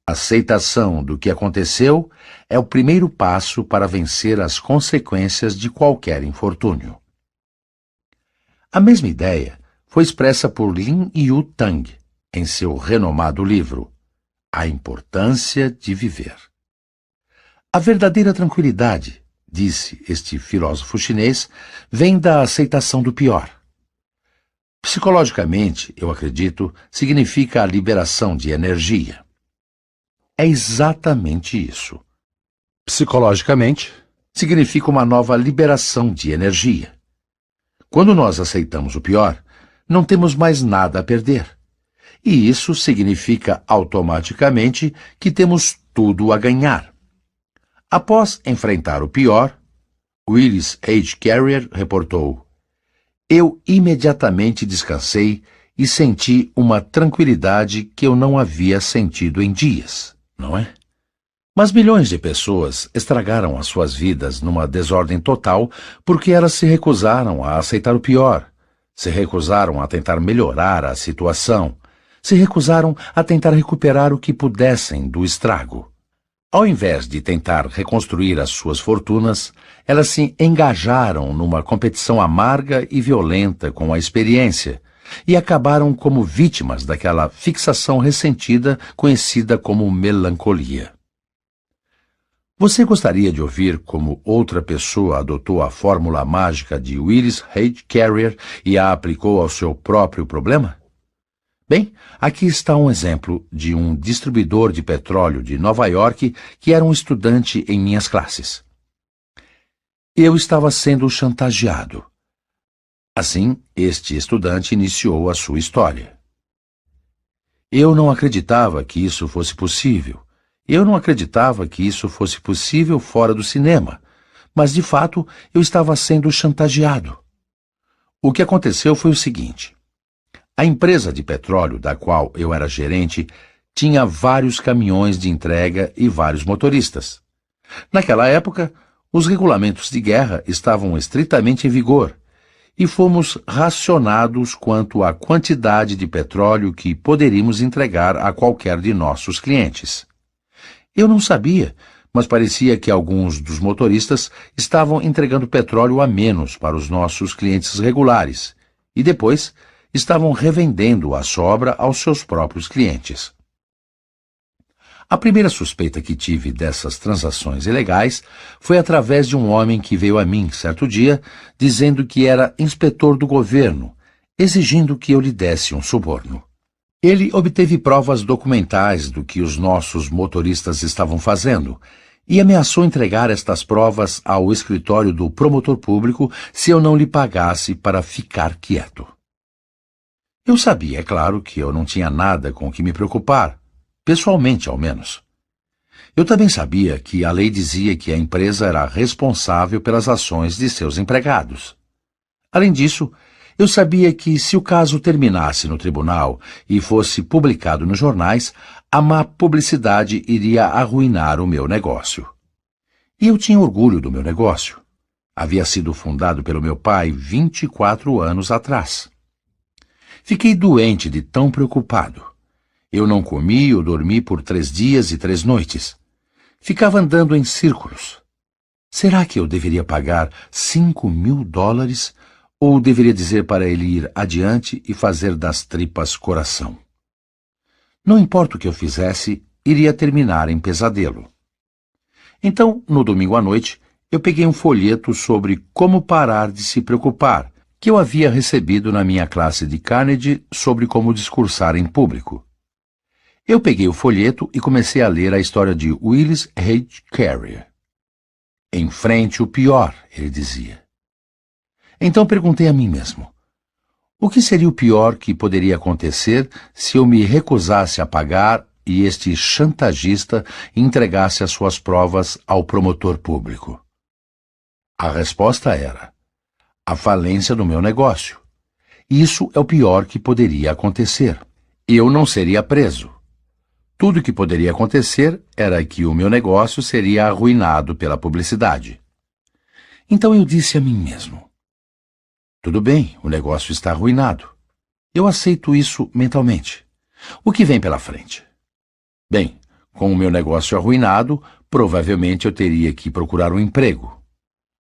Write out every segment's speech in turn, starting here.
Aceitação do que aconteceu é o primeiro passo para vencer as consequências de qualquer infortúnio. A mesma ideia foi expressa por Lin Yu Tang em seu renomado livro A Importância de Viver. A verdadeira tranquilidade, disse este filósofo chinês, vem da aceitação do pior. Psicologicamente, eu acredito, significa a liberação de energia. É exatamente isso. Psicologicamente, significa uma nova liberação de energia. Quando nós aceitamos o pior, não temos mais nada a perder. E isso significa automaticamente que temos tudo a ganhar. Após enfrentar o pior, Willis H. Carrier reportou: "Eu imediatamente descansei e senti uma tranquilidade que eu não havia sentido em dias." Não é? Mas milhões de pessoas estragaram as suas vidas numa desordem total porque elas se recusaram a aceitar o pior, se recusaram a tentar melhorar a situação, se recusaram a tentar recuperar o que pudessem do estrago. Ao invés de tentar reconstruir as suas fortunas, elas se engajaram numa competição amarga e violenta com a experiência, e acabaram como vítimas daquela fixação ressentida conhecida como melancolia. Você gostaria de ouvir como outra pessoa adotou a fórmula mágica de Willis H. Carrier e a aplicou ao seu próprio problema? Bem, aqui está um exemplo de um distribuidor de petróleo de Nova York que era um estudante em minhas classes. Eu estava sendo chantageado. Assim, este estudante iniciou a sua história. Eu não acreditava que isso fosse possível. Eu não acreditava que isso fosse possível fora do cinema. Mas, de fato, eu estava sendo chantageado. O que aconteceu foi o seguinte. A empresa de petróleo da qual eu era gerente tinha vários caminhões de entrega e vários motoristas. Naquela época, os regulamentos de guerra estavam estritamente em vigor, e fomos racionados quanto à quantidade de petróleo que poderíamos entregar a qualquer de nossos clientes. Eu não sabia, mas parecia que alguns dos motoristas estavam entregando petróleo a menos para os nossos clientes regulares, e depois estavam revendendo a sobra aos seus próprios clientes. A primeira suspeita que tive dessas transações ilegais foi através de um homem que veio a mim, certo dia, dizendo que era inspetor do governo, exigindo que eu lhe desse um suborno. Ele obteve provas documentais do que os nossos motoristas estavam fazendo e ameaçou entregar estas provas ao escritório do promotor público se eu não lhe pagasse para ficar quieto. Eu sabia, é claro, que eu não tinha nada com o que me preocupar, pessoalmente ao menos. Eu também sabia que a lei dizia que a empresa era responsável pelas ações de seus empregados. Além disso, eu sabia que se o caso terminasse no tribunal e fosse publicado nos jornais, a má publicidade iria arruinar o meu negócio. E eu tinha orgulho do meu negócio. Havia sido fundado pelo meu pai 24 anos atrás. Fiquei doente de tão preocupado. Eu não comi ou dormi por 3 dias e 3 noites. Ficava andando em círculos. Será que eu deveria pagar $5.000 ou deveria dizer para ele ir adiante e fazer das tripas coração? Não importa o que eu fizesse, iria terminar em pesadelo. Então, no domingo à noite, eu peguei um folheto sobre como parar de se preocupar, que eu havia recebido na minha classe de Carnegie sobre como discursar em público. Eu peguei o folheto e comecei a ler a história de Willis H. Carrier. Enfrente o pior, ele dizia. Então perguntei a mim mesmo, o que seria o pior que poderia acontecer se eu me recusasse a pagar e este chantagista entregasse as suas provas ao promotor público? A resposta era: a falência do meu negócio. Isso é o pior que poderia acontecer. Eu não seria preso. Tudo o que poderia acontecer era que o meu negócio seria arruinado pela publicidade. Então eu disse a mim mesmo: tudo bem, o negócio está arruinado. Eu aceito isso mentalmente. O que vem pela frente? Bem, Com o meu negócio arruinado, provavelmente eu teria que procurar um emprego.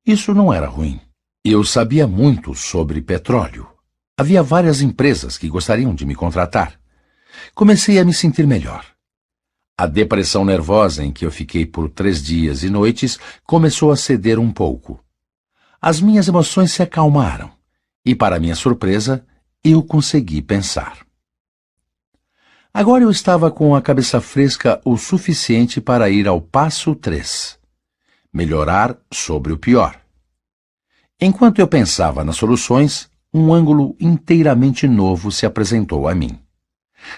Isso não era ruim. Eu sabia muito sobre petróleo. Havia várias empresas que gostariam de me contratar. Comecei a me sentir melhor. A depressão nervosa em que eu fiquei por 3 dias e noites começou a ceder um pouco. As minhas emoções se acalmaram e, para minha surpresa, eu consegui pensar. Agora eu estava com a cabeça fresca o suficiente para ir ao passo 3. Melhorar sobre o pior. Enquanto eu pensava nas soluções, um ângulo inteiramente novo se apresentou a mim.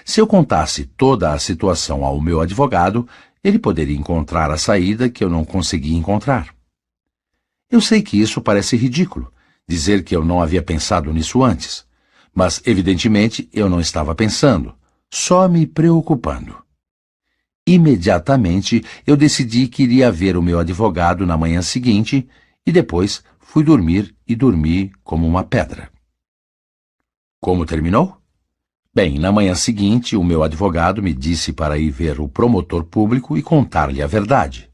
Se eu contasse toda a situação ao meu advogado, ele poderia encontrar a saída que eu não consegui encontrar. Eu sei que isso parece ridículo, dizer que eu não havia pensado nisso antes, mas evidentemente eu não estava pensando, só me preocupando. Imediatamente eu decidi que iria ver o meu advogado na manhã seguinte e depois fui dormir e dormi como uma pedra. Como terminou? Bem, na manhã seguinte, o meu advogado me disse para ir ver o promotor público e contar-lhe a verdade.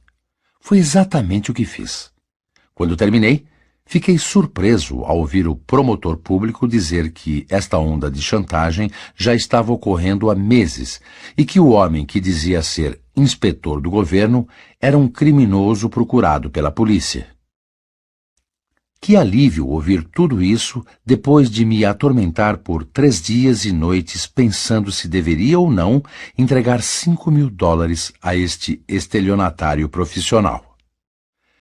Foi exatamente o que fiz. Quando terminei, fiquei surpreso ao ouvir o promotor público dizer que esta onda de chantagem já estava ocorrendo há meses e que o homem que dizia ser inspetor do governo era um criminoso procurado pela polícia. Que alívio ouvir tudo isso depois de me atormentar por 3 dias e noites pensando se deveria ou não entregar $5.000 a este estelionatário profissional.